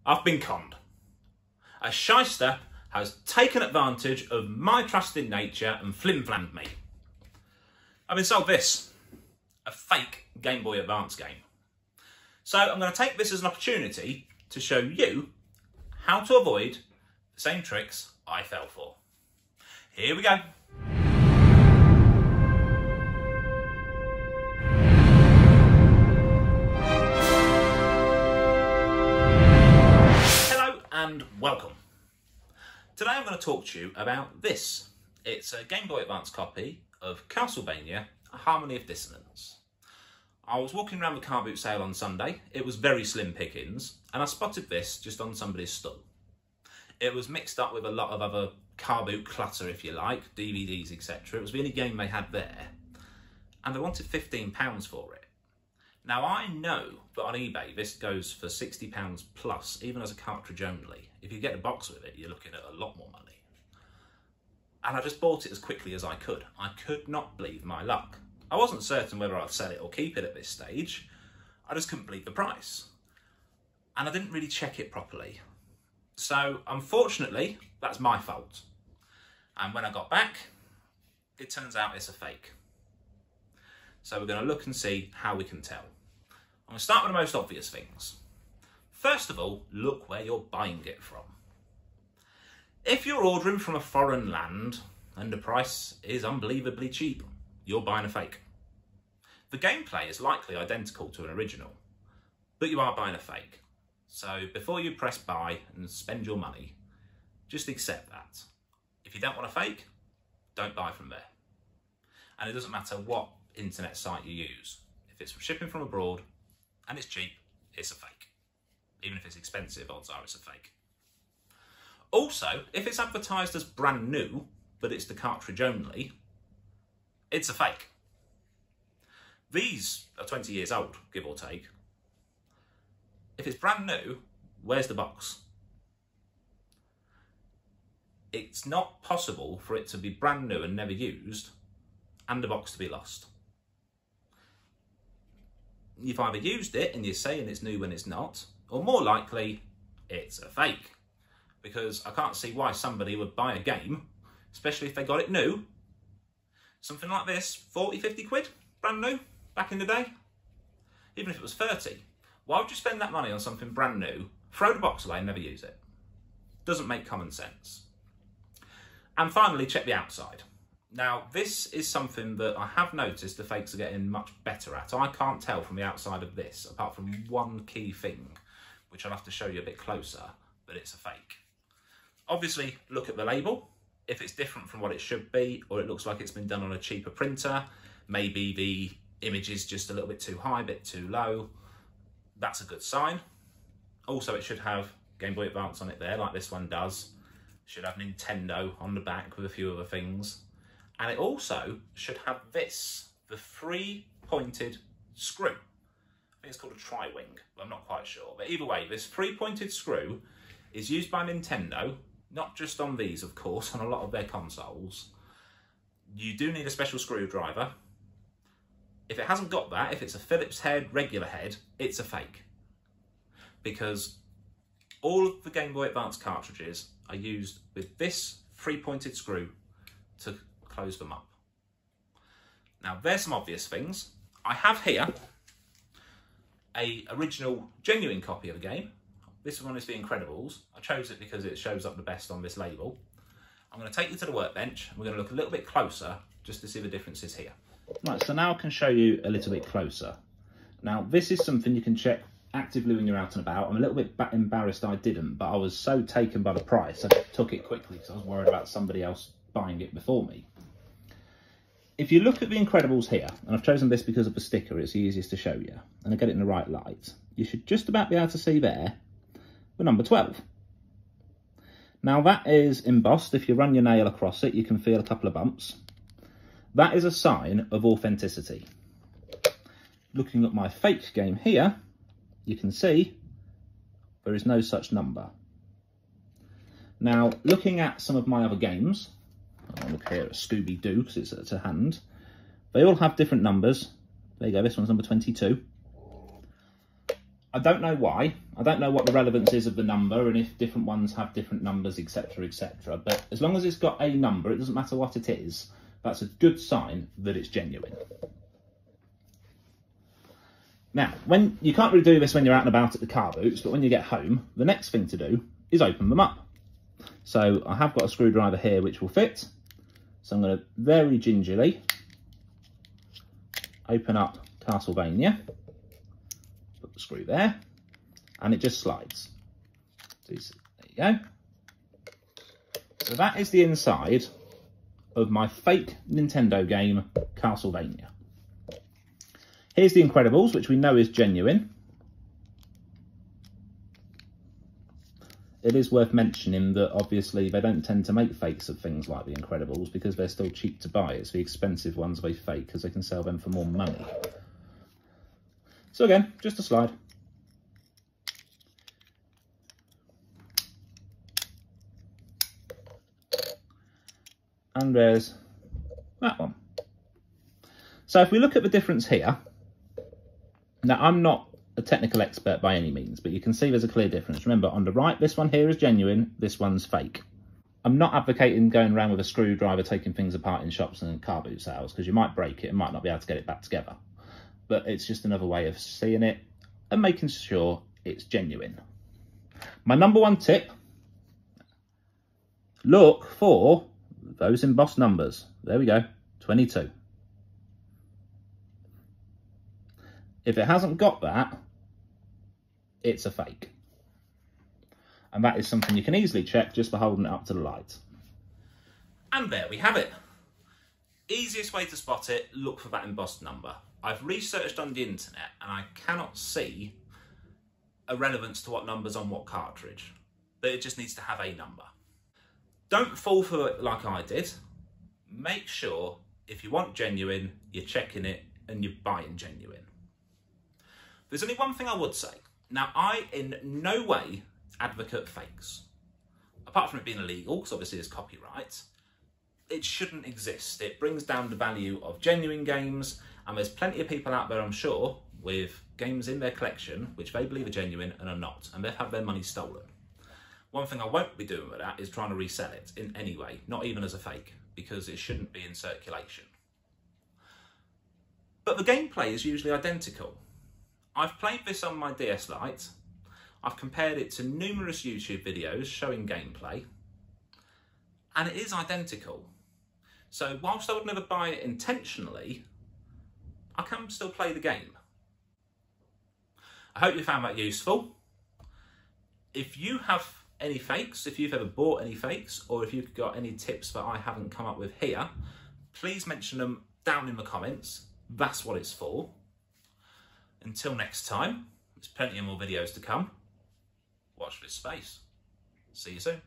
I've been conned. A shyster has taken advantage of my trust in nature and flim-flammed me. I've been sold this, a fake Game Boy Advance game. So I'm going to take this as an opportunity to show you how to avoid the same tricks I fell for. Here we go. Hello and welcome. Today I'm going to talk to you about this. It's a Game Boy Advance copy of Castlevania, A Harmony of Dissonance. I was walking around the car boot sale on Sunday. It was very slim pickings, and I spotted this just on somebody's stall. It was mixed up with a lot of other car boot clutter, if you like, DVDs, etc. It was the only game they had there, and they wanted £15 for it. Now, I know that on eBay this goes for £60 plus, even as a cartridge only. If you get a box with it, you're looking at a lot more money. And I just bought it as quickly as I could. I could not believe my luck. I wasn't certain whether I'd sell it or keep it at this stage. I just couldn't believe the price. And I didn't really check it properly. So, unfortunately, that's my fault. And when I got back, it turns out it's a fake. So we're going to look and see how we can tell. I'm going to start with the most obvious things. First of all, look where you're buying it from. If you're ordering from a foreign land and the price is unbelievably cheap, you're buying a fake. The gameplay is likely identical to an original, but you are buying a fake. So before you press buy and spend your money, just accept that. If you don't want a fake, don't buy from there. And it doesn't matter what internet site you use. If it's shipping from abroad and it's cheap, it's a fake. Even if it's expensive, odds are it's a fake. Also, if it's advertised as brand new, but it's the cartridge only, it's a fake. These are 20 years old, give or take. If it's brand new, where's the box? It's not possible for it to be brand new and never used, and the box to be lost. You've either used it and you're saying it's new when it's not, or more likely, it's a fake. Because I can't see why somebody would buy a game, especially if they got it new. Something like this, 40, 50 quid, brand new, back in the day. Even if it was 30. Why would you spend that money on something brand new, throw the box away and never use it? Doesn't make common sense. And finally, check the outside. Now, this is something that I have noticed the fakes are getting much better at. I can't tell from the outside of this, apart from one key thing, which I'll have to show you a bit closer, that it's a fake. Obviously, look at the label. If it's different from what it should be, or it looks like it's been done on a cheaper printer, maybe the image is just a little bit too high, a bit too low, that's a good sign. Also, it should have Game Boy Advance on it there, like this one does. It should have Nintendo on the back with a few other things. And it also should have this, the three-pointed screw. I think it's called a tri-wing, but I'm not quite sure. But either way, this three-pointed screw is used by Nintendo, not just on these, of course, on a lot of their consoles. You do need a special screwdriver. If it hasn't got that, if it's a Phillips head, regular head, it's a fake. Because all of the Game Boy Advance cartridges are used with this three-pointed screw to close them up. Now, there's some obvious things. I have here a original, genuine copy of the game. This one is The Incredibles. I chose it because it shows up the best on this label. I'm going to take you to the workbench and we're going to look a little bit closer just to see the differences here. Right, so now I can show you a little bit closer. Now, this is something you can check actively when you're out and about. I'm a little bit embarrassed I didn't, but I was so taken by the price, I took it quickly because I was worried about somebody else buying it before me. If you look at The Incredibles here, and I've chosen this because of the sticker, it's the easiest to show you, and I get it in the right light, you should just about be able to see there the number 12. Now that is embossed. If you run your nail across it, you can feel a couple of bumps. That is a sign of authenticity. Looking at my fake game here, you can see there is no such number. Now, looking at some of my other games, I'll look here at Scooby-Doo because it's to hand. They all have different numbers. There you go, this one's number 22. I don't know why. I don't know what the relevance is of the number and if different ones have different numbers, etc, etc. But as long as it's got a number, it doesn't matter what it is, that's a good sign that it's genuine. Now, when you can't really do this when you're out and about at the car boots, but when you get home, the next thing to do is open them up. So I have got a screwdriver here which will fit. So I'm going to very gingerly open up Castlevania, put the screw there, and it just slides. There you go. So that is the inside of my fake Nintendo game, Castlevania. Here's the Incredibles, which we know is genuine. It is worth mentioning that obviously they don't tend to make fakes of things like the Incredibles because they're still cheap to buy. It's the expensive ones they fake because they can sell them for more money. So again, just a slide. And there's that one. So if we look at the difference here, now I'm not a technical expert by any means, but you can see there's a clear difference. Remember, on the right, this one here is genuine, this one's fake. I'm not advocating going around with a screwdriver taking things apart in shops and car boot sales, because you might break it and might not be able to get it back together. But it's just another way of seeing it and making sure it's genuine. My number one tip, look for those embossed numbers. There we go, 22. If it hasn't got that, it's a fake. And that is something you can easily check just by holding it up to the light. And there we have it. Easiest way to spot it, look for that embossed number. I've researched on the internet and I cannot see a relevance to what number's on what cartridge. But it just needs to have a number. Don't fall for it like I did. Make sure if you want genuine, you're checking it and you're buying genuine. There's only one thing I would say. Now, I in no way advocate fakes. Apart from it being illegal, because obviously there's copyright, it shouldn't exist. It brings down the value of genuine games, and there's plenty of people out there, I'm sure, with games in their collection which they believe are genuine and are not, and they've had their money stolen. One thing I won't be doing with that is trying to resell it in any way, not even as a fake, because it shouldn't be in circulation. But the gameplay is usually identical. I've played this on my DS Lite, I've compared it to numerous YouTube videos showing gameplay, and it is identical. So whilst I would never buy it intentionally, I can still play the game. I hope you found that useful. If you have any fakes, if you've ever bought any fakes, or if you've got any tips that I haven't come up with here, please mention them down in the comments. That's what it's for. Until next time, there's plenty of more videos to come. Watch this space. See you soon.